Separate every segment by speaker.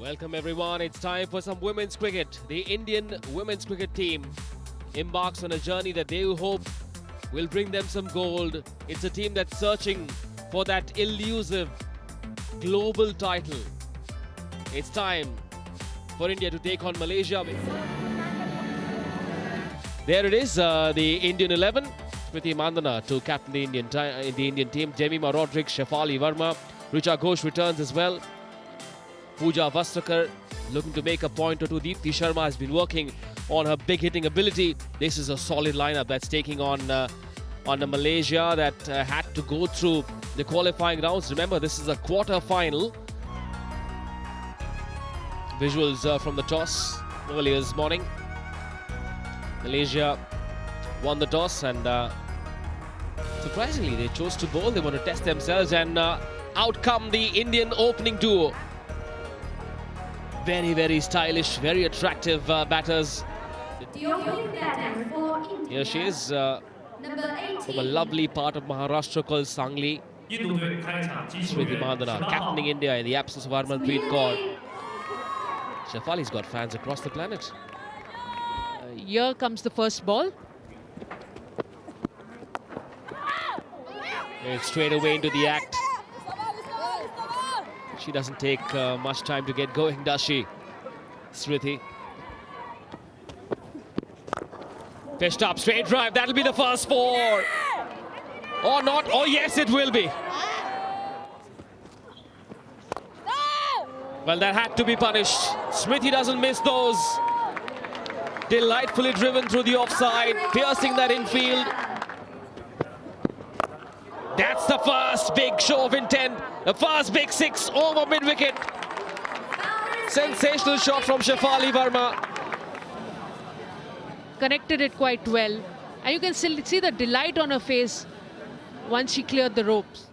Speaker 1: Welcome everyone, it's time for some women's cricket. The Indian women's cricket team embarks on a journey that they hope will bring them some gold. It's a team that's searching for that elusive global title. It's time for India to take on Malaysia. There it is, the Indian 11. Smriti Mandhana to captain the Indian team. Jemima Rodrigues, Shefali Verma, Richa Ghosh returns as well. Pooja Vastrakar looking to make a point or two. Deepti Sharma has been working on her big hitting ability. This is a solid lineup that's taking on a Malaysia that had to go through the qualifying rounds. Remember, this is a quarter final. Visuals from the toss earlier this morning. Malaysia won the toss and surprisingly they chose to bowl. They want to test themselves and out come the Indian opening duo. Very, very stylish, very attractive batters.
Speaker 2: The opening batter for India.
Speaker 1: Here she is
Speaker 2: Number 18.
Speaker 1: from a lovely part of Maharashtra called Sangli. Smriti Mandhana captaining India in the absence of Harmanpreet Kaur. Shefali's got fans across the planet.
Speaker 3: Here comes the first ball.
Speaker 1: And straight away into the act. She doesn't take much time to get going, does she? Smriti. Pitched up, straight drive. That'll be the first four. Or not. Oh, yes, it will be. Well, that had to be punished. Smriti doesn't miss those. Delightfully driven through the offside, piercing that infield. That's the first big show of intent. The first big six over mid-wicket. Sensational shot from Shefali Verma.
Speaker 3: Connected it quite well. And you can still see the delight on her face once she cleared the ropes.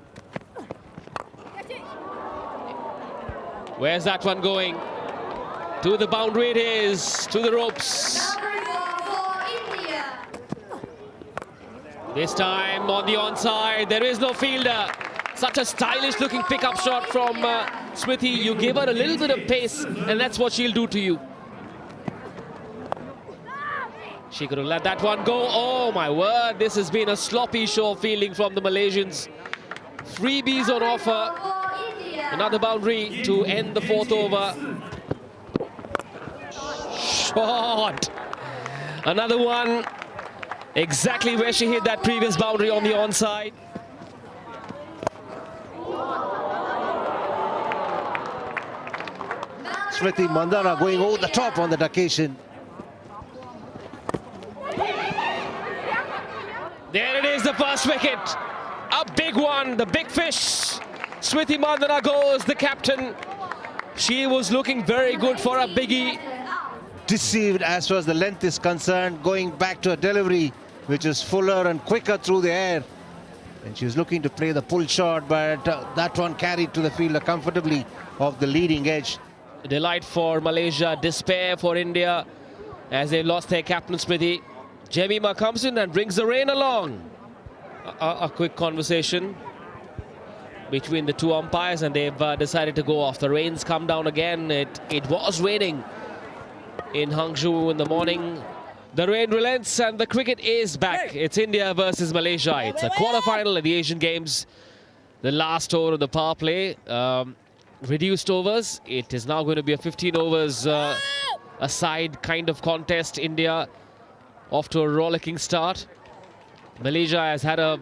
Speaker 1: Where's that one going? To the boundary it is, to the ropes. This time on the onside, there is no fielder. Such a stylish looking pickup shot from Smriti. You give her a little bit of pace and that's what she'll do to you. She could have let that one go. Oh my word, this has been a sloppy show of fielding from the Malaysians. Freebies on offer. Another boundary to end the fourth over. Shot. Another one. Exactly where she hit that previous boundary on the onside.
Speaker 4: Smriti Mandhana going over the top on that occasion.
Speaker 1: There it is, the first wicket. A big one, the big fish. Smriti Mandhana goes, the captain. She was looking very good for a biggie.
Speaker 4: Deceived as far as the length is concerned, going back to a delivery which is fuller and quicker through the air. And she was looking to play the pull shot, but that one carried to the fielder comfortably off the leading edge.
Speaker 1: Delight for Malaysia, despair for India as they lost their captain Smriti. Jemima comes in and brings the rain along. A quick conversation between the two umpires and they've decided to go off. The rain's come down again. It was raining in Hangzhou in the morning. The rain relents and the cricket is back. It's India versus Malaysia. It's a quarter-final at the Asian Games. The last over of the power play. Reduced overs. It is now going to be a 15 overs aside kind of contest. India off to a rollicking start. Malaysia has had a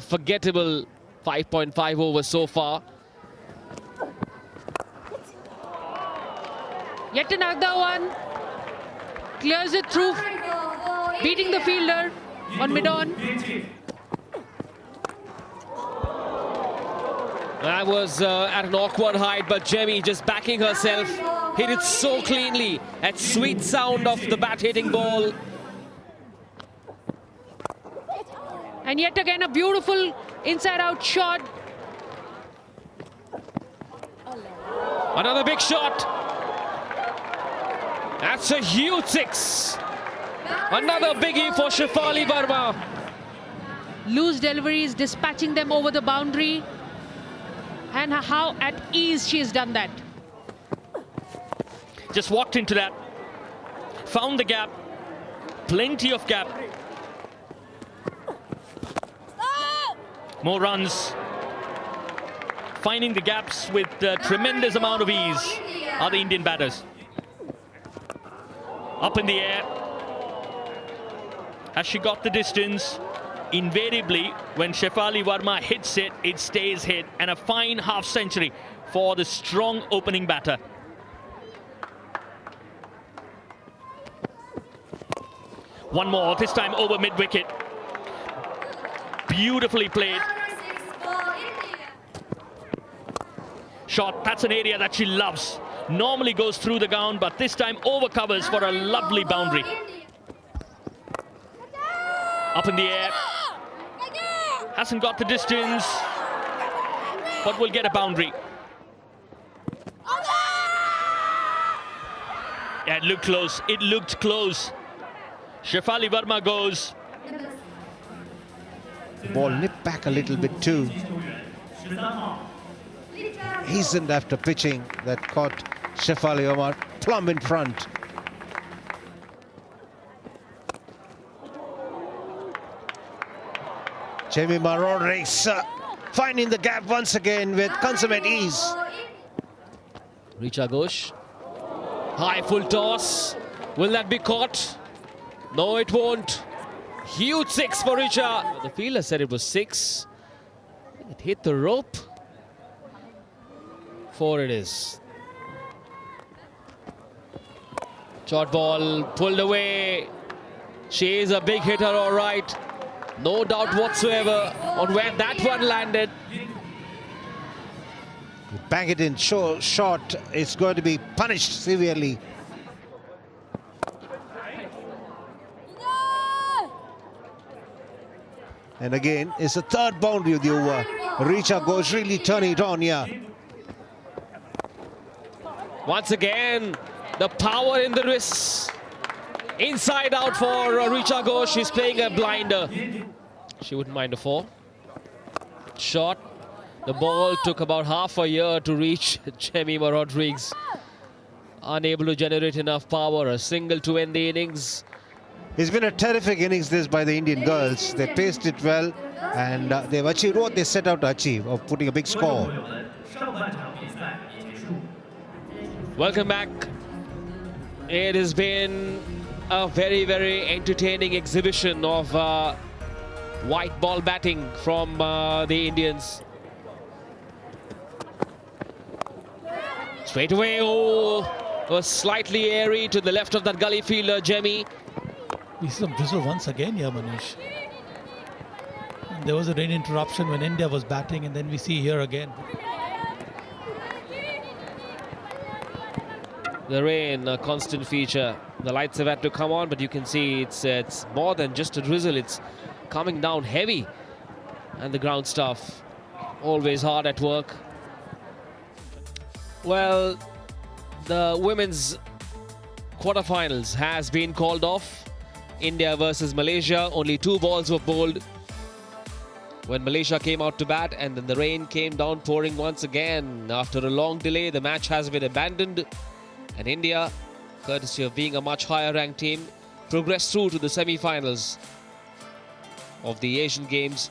Speaker 1: forgettable 5.5 overs so far.
Speaker 3: Yet another one. Clears it through, beating the fielder on mid-on.
Speaker 1: That was at an awkward height, but Jemmy just backing herself. Hit it so cleanly. That sweet sound of the bat hitting ball.
Speaker 3: And yet again a beautiful inside-out shot.
Speaker 1: Another big shot. That's a huge six. Another biggie for Shefali Verma.
Speaker 3: Loose deliveries, dispatching them over the boundary. And how at ease she has done that.
Speaker 5: Just walked into that. Found the gap. Plenty of gap. More runs. Finding the gaps with a tremendous amount of ease are the Indian batters. Up in the air. Has she got the distance? Invariably, when Shefali Verma hits it, it stays hit. And a fine half century for the strong opening batter. One more, this time over mid-wicket. Beautifully played. Shot, that's an area that she loves. Normally goes through the ground, but this time over covers for a lovely boundary. Up in the air. Hasn't got the distance, but will get a boundary. Yeah, it looked close. It looked close. Shefali Verma goes.
Speaker 4: Ball nipped back a little bit too. Hastened after pitching that caught Shefali Verma plumb in front. Jemima Rodriguez finding the gap once again with consummate ease.
Speaker 1: Richa Ghosh. High full toss. Will that be caught? No, it won't. Huge six for Richa. The fielder said it was six. It hit the rope. Four it is. Short ball pulled away. She is a big hitter, all right. No doubt whatsoever on where that one landed.
Speaker 4: Bang it in short, it's going to be punished severely. And again, it's the third boundary of the over. Richa Ghosh really turning it on here.
Speaker 1: Once again, the power in the wrists. Inside out for Richa Ghosh. She's playing a blinder. She wouldn't mind a four. Shot. The ball took about half a year to reach Jemima Rodriguez. Unable to generate enough power. A single to end the innings.
Speaker 4: It's been a terrific innings this by the Indian girls. They paced it well and they've achieved what they set out to achieve, of putting a big score.
Speaker 1: Welcome back. It has been a very, very entertaining exhibition of white ball batting from the Indians. Straight away, was slightly airy to the left of that gully fielder, Jemmy.
Speaker 6: We see some drizzle once again here, Manish. And there was a rain interruption when India was batting, and then we see here again.
Speaker 1: The rain, a constant feature. The lights have had to come on, but you can see it's more than just a drizzle. It's coming down heavy. And the ground staff always hard at work. Well, the women's quarterfinals has been called off. India versus Malaysia, only 2 balls were bowled when Malaysia came out to bat, and then the rain came down pouring once again. After a long delay, the match has been abandoned, and India, courtesy of being a much higher ranked team, progressed through to the semi-finals of the Asian Games